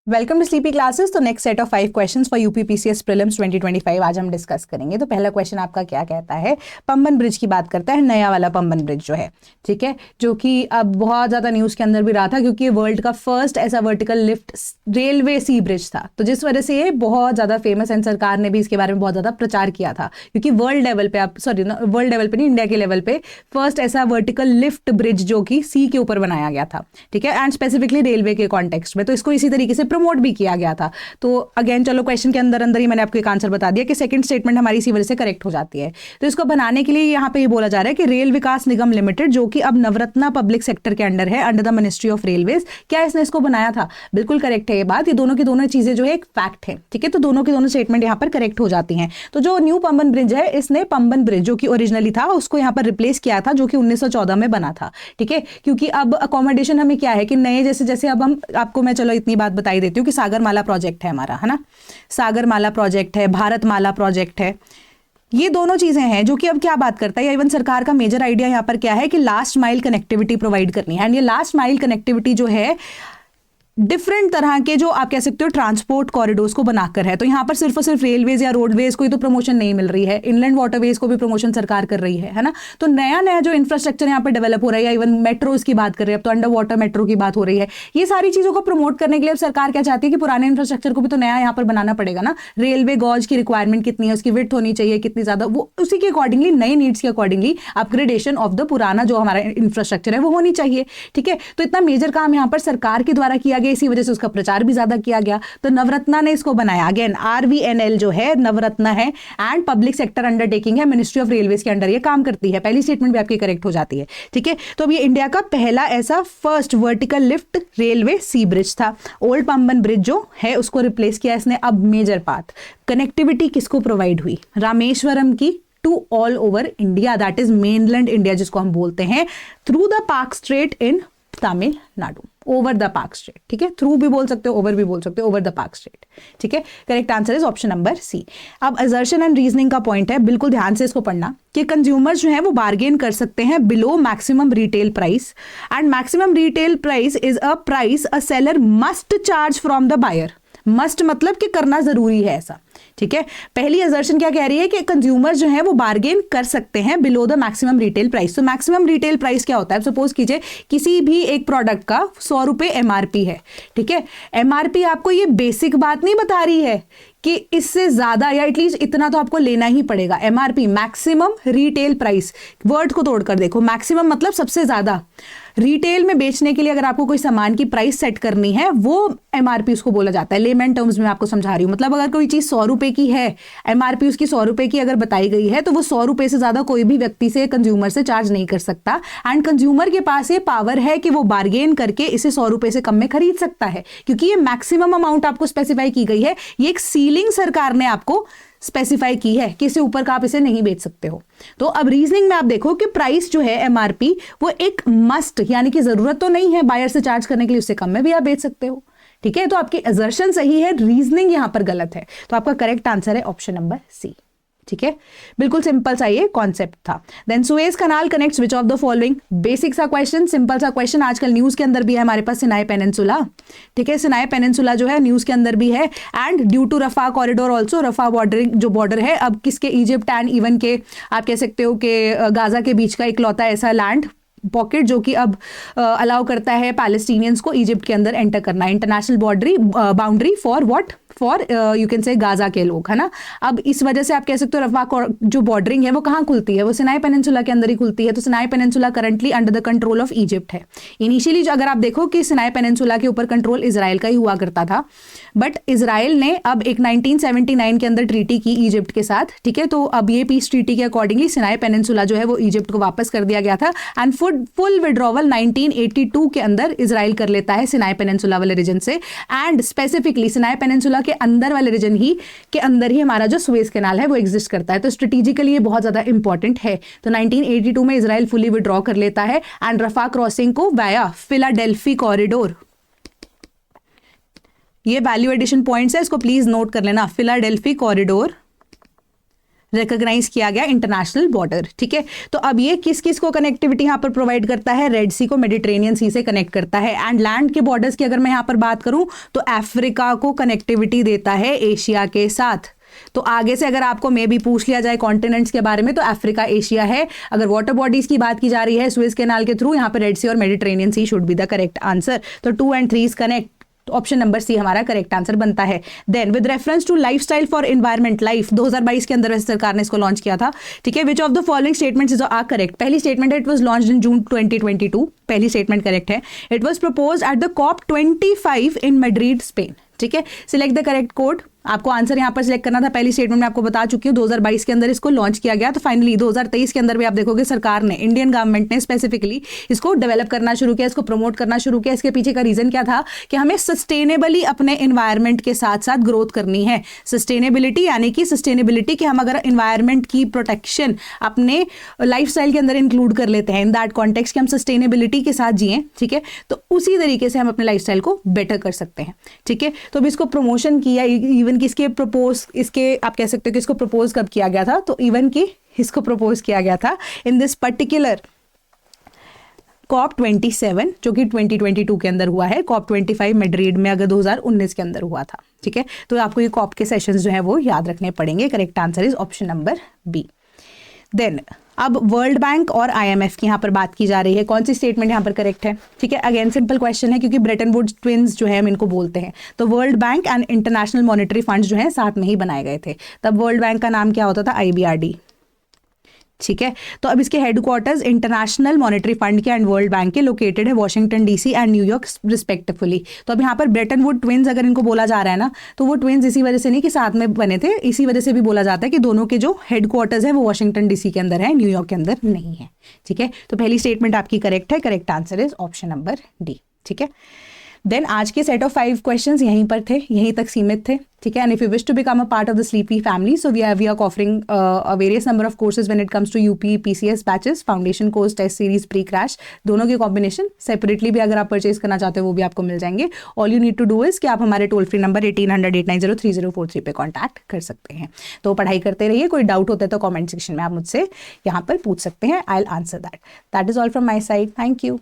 Welcome to Sleepy Classes. तो next set of 5 questions for UPPCS prelims 2025 आज हम discuss करेंगे। तो पहला क्वेश्चन आपका क्या कहता है, पंबन ब्रिज की बात करता है, नया वाला पंबन ब्रिज जो है, ठीक है, जो कि अब बहुत ज्यादा न्यूज के अंदर भी रहा था क्योंकि ये वर्ल्ड का फर्स्ट ऐसा vertical lift railway sea bridge था। तो जिस वजह से ये बहुत ज्यादा फेमस एंड सरकार ने भी इसके बारे में बहुत ज्यादा प्रचार किया था क्योंकि वर्ल्ड लेवल पे, आप सॉरी वर्ल्ड लेवल पे नहीं, इंडिया के लेवल पे फर्स्ट ऐसा वर्टिकल लिफ्ट ब्रिज जो कि सी के ऊपर बनाया गया था, ठीक है, एंड स्पेसिफिकली रेलवे के कॉन्टेक्स्ट में। तो इसको इसी तरीके से प्रमोट भी किया गया था। तो अगेन चलो क्वेश्चन के अंदर अंदर ही मैंने आपको एक आंसर बता दिया कि सेकंड स्टेटमेंट हमारी इसी वजह से करेक्ट हो जाती है। तो इसको बनाने के लिए यहाँ पे ये बोला जा रहा है कि रेल विकास निगम लिमिटेड, जो कि अब नवरत्ना पब्लिक सेक्टर के अंडर है, under the ministry of railways, क्या इसने इसको बनाया था? बिल्कुल करेक्ट है ये बात। ये दोनों की दोनों चीजें जो है एक फैक्ट है, ठीक है। तो दोनों की दोनों स्टेटमेंट यहाँ पर करेक्ट हो जाती हैं। तो जो न्यू पंबन ब्रिज है, इसने पंबन ब्रिज जो कि ओरिजिनली था उसको यहाँ पर रिप्लेस किया था, जो कि 1914 में बना था, ठीक है। क्योंकि अब अकोमोडेशन हमें क्या है कि नए जैसे जैसे अब हम आपको, मैं चलो इतनी बात बताई देती हूँ कि सागरमाला प्रोजेक्ट है हमारा, है ना, सागरमाला प्रोजेक्ट है, भारतमाला प्रोजेक्ट है। ये दोनों चीजें हैं जो कि अब क्या बात करता है, इवन सरकार का मेजर आइडिया यहाँ पर क्या है कि लास्ट माइल कनेक्टिविटी प्रोवाइड करनी है। एंड ये लास्ट माइल कनेक्टिविटी जो है डिफरेंट तरह के, जो आप कह सकते हो ट्रांसपोर्ट कॉरिडोर्स को बनाकर है। तो यहाँ पर सिर्फ और सिर्फ रेलवेज या रोडवेज को ही तो प्रमोशन नहीं मिल रही है, इनलैंड वाटरवेज को भी प्रमोशन सरकार कर रही है ना। तो नया नया जो इंफ्रास्ट्रक्चर यहाँ पर डेवलप हो रहा है, या इवन मेट्रोज की बात कर रहे हैं, अब तो अंडर वाटर मेट्रो की बात हो रही है। ये सारी चीजों को प्रमोट करने के लिए अब सरकार क्या चाहती है कि पुराने इंफ्रास्ट्रक्चर को भी तो नया यहाँ पर बनाना पड़ेगा ना। रेलवे गॉज की रिक्वायरमेंट कितनी है, उसकी विड्थ होनी चाहिए कितनी ज्यादा, वो उसी के अकॉर्डिंगली, नई नीड्स के अकॉर्डिंगली अपग्रेडेशन ऑफ द पुराना जो हमारा इंफ्रास्ट्रक्चर है वो होनी चाहिए, ठीक है। तो इतना मेजर काम यहाँ पर सरकार के द्वारा किया गया, इसी वजह से उसका प्रचार भी ज्यादा किया गया। तो नवरत्ना ने इसको बनाया। अगेन आरवीएनएल जो है नवरत्ना है एंड पब्लिक सेक्टर अंडरटेकिंग है, मिनिस्ट्री ऑफ रेलवेज के अंडर ये काम करती है। पहली स्टेटमेंट भी आपकी करेक्ट हो जाती है, ठीक है। तो अब ये इंडिया का पहला ऐसा first vertical lift railway sea bridge था। ओल्ड पंबन ब्रिज जो है उसको रिप्लेस किया इसने। अब मेजर पाथ कनेक्टिविटी किसको प्रोवाइड हुई? रामेश्वरम की to all over India, that is mainland India जिसको हम बोलते हैं, through the Palk strait in Tamil Nadu, over the Palk strait, ठीक है। थ्रू भी बोल सकते हो, ओवर भी बोल सकते हो, ओवर द पार्क स्ट्रेट, ठीक है। Correct answer is option number C. अब असर्शन एंड रीजनिंग का पॉइंट है, बिल्कुल ध्यान से इसको पढ़ना, कि कंज्यूमर्स जो है वो बार्गेन कर सकते हैं below maximum retail price, and maximum retail price is a price a seller must charge from the buyer. Must मतलब कि करना जरूरी है ऐसा, ठीक है। पहली असर्शन क्या कह रही है कि कंज्यूमर जो है वो बार्गेन कर सकते हैं below the maximum retail price. तो मैक्सिमम रिटेल प्राइस क्या होता है? सपोज कीजिए किसी भी एक प्रोडक्ट का 100 रुपए एमआरपी है, ठीक है। एमआरपी आपको ये बेसिक बात नहीं बता रही है कि इससे ज्यादा या एटलीस्ट इतना तो आपको लेना ही पड़ेगा। MRP maximum retail price, word को तोड़कर देखो, मैक्सिमम मतलब सबसे ज्यादा। रिटेल में बेचने के लिए अगर आपको कोई सामान की प्राइस सेट करनी है, वो एमआरपी उसको बोला जाता है। लेमैन टर्म्स में आपको समझा रही हूं, मतलब अगर कोई चीज 100 रुपए की है, एमआरपी उसकी 100 रुपए की अगर बताई गई है, तो वो 100 रुपए से ज्यादा कोई भी व्यक्ति से, कंज्यूमर से चार्ज नहीं कर सकता। एंड कंज्यूमर के पास ये पावर है कि वो बार्गेन करके इसे 100 रुपए से कम में खरीद सकता है, क्योंकि ये मैक्सिमम अमाउंट आपको स्पेसिफाई की गई है। ये एक सीलिंग सरकार ने आपको स्पेसिफाई की है कि इससे ऊपर का आप इसे नहीं बेच सकते हो। तो अब रीजनिंग में आप देखो कि प्राइस जो है एमआरपी वो एक मस्ट, यानी कि जरूरत तो नहीं है बायर से चार्ज करने के लिए, उससे कम में भी आप बेच सकते हो, ठीक है। तो आपकी असर्शन सही है, रीजनिंग यहां पर गलत है। तो आपका करेक्ट आंसर है ऑप्शन नंबर सी, ठीक है। बिल्कुल सिंपल सा ये कॉन्सेप्ट था। Then Suez canal connects which of the following, basic सा क्वेश्चन, सिंपल सा क्वेश्चन, आजकल न्यूज के अंदर भी है हमारे पास सिनाई पेनिनसुला, ठीक है। सिनाई पेनिनसुला जो है न्यूज के अंदर भी है। And due to Rafah corridor also, Rafah bordering जो बॉर्डर है अब किसके, इजिप्ट एंड इवन के, आप कह सकते हो कि गाजा के बीच का इकलौता ऐसा लैंड पॉकेट जो कि अब अलाउ करता है पैलेस्टीनियंस को इजिप्ट के अंदर एंटर करना। International boundary for what, for you can say Gaza के लोग, है ना। अब इस वजह से आप कह सकते हो रफा जो बॉर्डरिंग है वो कहाँ खुलती है, वो सिनाई पेनिनसुला के अंदर ही खुलती है। तो Sinai peninsula currently under the control of Egypt है। इनिशियली जो अगर आप देखो कि सिनाई पेनिनसुला के ऊपर कंट्रोल इजराइल का ही हुआ करता था, बट इजराइल ने अब एक 1979 के अंदर ट्रीटी की इजिप्ट के साथ, ठीक है। तो अब ये पीस ट्रीटी के अकॉर्डिंगली सिनाई पेनिनसुला जो है वो इजिप्ट को वापस कर दिया गया था। एंड फुल विड्रॉवल 1982 के अंदर इजराइल कर लेता है सिनाई पेनिनसुला वाले रीजन से। एंड स्पेसिफिकली सिनाई पेनिनसुला के अंदर वाले रीजन ही के अंदर ही हमारा जो सुएज कैनाल है वो एग्जिस्ट करता है। तो स्ट्रेटेजिकली ये बहुत ज्यादा इंपॉर्टेंट है। तो 1982 में इजराइल फुली विड्रॉ कर लेता है एंड रफा क्रॉसिंग को वाया फिलाडेल्फी कॉरिडोर, ये वैल्यू एडिशन पॉइंट्स है, इसको प्लीज नोट कर लेना। फिलाडेल्फी कॉरिडोर रिकॉग्नाइज किया गया इंटरनेशनल बॉर्डर, ठीक है। तो अब ये किस किस को कनेक्टिविटी यहाँ पर प्रोवाइड करता है, रेड सी को मेडिटेरेनियन सी से कनेक्ट करता है। एंड लैंड के बॉर्डर्स की अगर मैं यहाँ पर बात करूं तो अफ्रीका को कनेक्टिविटी देता है एशिया के साथ। तो आगे से अगर आपको मे भी पूछ लिया जाए कॉन्टिनेंट्स के बारे में तो अफ्रीका एशिया है। अगर वाटर बॉडीज की बात की जा रही है सुएज कैनाल के थ्रू, यहाँ पर रेड सी और Mediterranean sea should be the correct answer. तो 2 and 3 इज कनेक्ट, तो ऑप्शन नंबर सी हमारा करेक्ट आंसर बनता है। Then with reference to lifestyle for environment life 2022 के अंदर वैसे सरकार ने इसको लॉन्च किया था, ठीक है। Which of the following statements is are correct. पहली स्टेटमेंट है it was launched in June 2022, पहली स्टेटमेंट करेक्ट है। It was proposed at the COP25 in Madrid Spain, ठीक है। सिलेक्ट द करेक्ट कोड, आपको आंसर यहाँ पर सिलेक्ट करना था। पहली स्टेटमेंट में आपको बता चुकी हूँ 2022 के अंदर इसको लॉन्च किया गया। तो फाइनली 2023 के अंदर भी आप देखोगे सरकार ने, इंडियन गवर्नमेंट ने स्पेसिफिकली इसको डेवलप करना शुरू किया, इसको प्रमोट करना शुरू किया। इसके पीछे का रीजन क्या था कि हमें सस्टेनेबली अपने एनवायरमेंट के साथ साथ ग्रोथ करनी है। सस्टेनेबिलिटी यानी कि सस्टेनेबिलिटी कि हम अगर एनवायरमेंट की प्रोटेक्शन अपने लाइफस्टाइल के अंदर इंक्लूड कर लेते हैं इन दैट कॉन्टेक्स्ट कि हम सस्टेनेबिलिटी के साथ जिए, ठीक है, तो उसी तरीके से हम अपने लाइफस्टाइल को बेटर कर सकते हैं, ठीक है। तो अब इसको प्रमोशन किया, इवन किसके प्रपोज, इसके आप कह सकते हो कि इसको प्रपोज कब किया गया था, तो इवन कि इसको प्रपोज किया गया था इन दिस पर्टिकुलर COP27 जो कि 2022 के अंदर हुआ है। COP25 मैड्रिड में अगर 2019 के अंदर हुआ था, ठीक है। तो आपको ये COP के सेशंस जो है वो याद रखने पड़ेंगे। Correct answer is option number B. Then अब वर्ल्ड बैंक और IMF की यहाँ पर बात की जा रही है, कौन सी स्टेटमेंट यहाँ पर करेक्ट है, ठीक है। अगेन सिंपल क्वेश्चन है क्योंकि ब्रेटन वुड्स ट्विंस जो है हम इनको बोलते हैं। तो world bank and international monetary funds जो है साथ में ही बनाए गए थे। तब वर्ल्ड बैंक का नाम क्या होता था, IBRD, ठीक है। तो अब इसके हेडक्वार्टर्स इंटरनेशनल मॉनेटरी फंड के एंड वर्ल्ड बैंक के लोकेटेड है Washington DC and New York respectively. तो अब यहाँ पर ब्रेटन वुड ट्विंस अगर इनको बोला जा रहा है ना, तो वो ट्विंस इसी वजह से नहीं कि साथ में बने थे, इसी वजह से भी बोला जाता है कि दोनों के जो हेडक्वार्टर्स है वो वॉशिंगटन DC के अंदर है, न्यूयॉर्क के अंदर नहीं है, ठीक है। तो पहली स्टेटमेंट आपकी करेक्ट है। Correct answer is option number D, ठीक है। देन आज के सेट ऑफ 5 क्वेश्चंस यहीं पर थे, यहीं तक सीमित थे, ठीक है। And if you wish to become a part of the sleepy family, so we are offering a various number of courses when it comes to UP PCS batches, foundation course, test series, pre crash, दोनों के combination. Separately भी अगर आप purchase करना चाहते हो वो भी आपको मिल जाएंगे। All you need to do is कि आप हमारे टोल फ्री नंबर 1800-890-3043 पे कॉन्टैक्ट कर सकते हैं। तो पढ़ाई करते रहिए, कोई डाउट होता है तो कॉमेंट सेक्शन में आप मुझसे यहाँ पर पूछ सकते हैं। I will answer that. That is all from my side. Thank you.